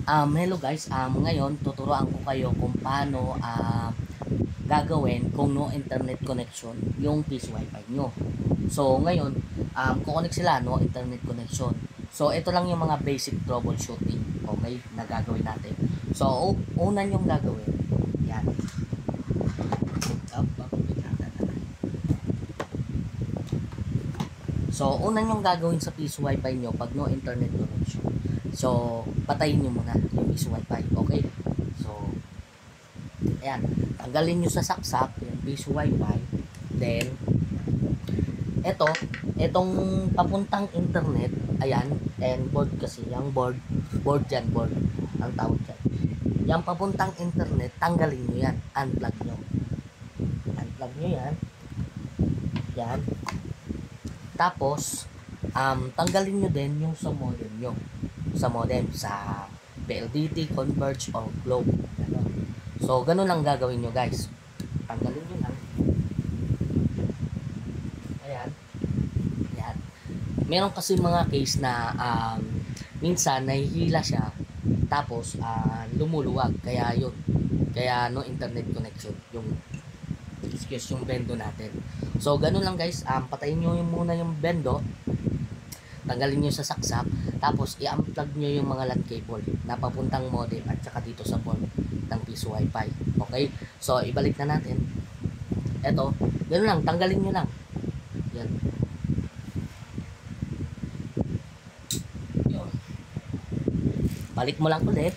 Hello guys, ngayon tuturuan ko kayo kung paano gagawin kung no internet connection yung PC Wi-Fi nyo. So ngayon, kukonek sila no internet connection. So ito lang yung mga basic troubleshooting, okay, na gagawin natin. So una yung gagawin, yan. So, una yung gagawin sa PC Wi-Fi nyo pag no internet connection. So, patayin nyo muna yung PC Wi-Fi. Okay? So, ayan. Tanggalin nyo sa saksak yung PC Wi-Fi. Then, etong papuntang internet, ayan, and board kasi, yung board ang tawag dyan. Yung papuntang internet, tanggalin nyo yan. Unplug nyo. Unplug nyo yan. Yan. Tapos, tanggalin nyo din yung sa modem nyo. Sa modem, sa PLDT, Converge, or Globe. So, ganun lang gagawin nyo guys. Tanggalin nyo lang. Ayan. Ayan. Meron kasi mga case na minsan nahihila siya. Tapos, lumuluwag. Kaya yun. Kaya no internet connection. Yung bendo natin. So, ganun lang guys. Patayin nyo muna yung bendo. Tanggalin nyo sa saksak. Tapos, i-unplug nyo yung mga LAN cable na papuntang modem at saka dito sa board ng PC Wi-Fi. Okay? So, ibalik na natin. Eto. Ganun lang. Tanggalin nyo lang. Yan. Yun. Balik mo lang ulit.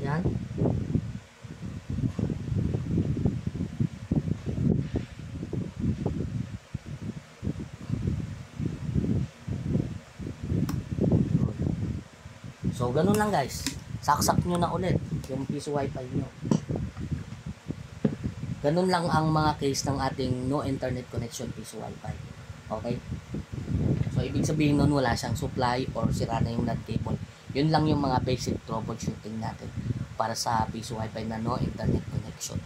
Yan. So, ganun lang guys. Saksak nyo na ulit yung PC Wi-Fi nyo. Ganun lang ang mga case ng ating no internet connection PC Wi-Fi. Okay? So, ibig sabihin nun wala siyang supply or sira na yung LAN cable. Yun lang yung mga basic troubleshooting natin para sa PC Wi-Fi na no internet connection.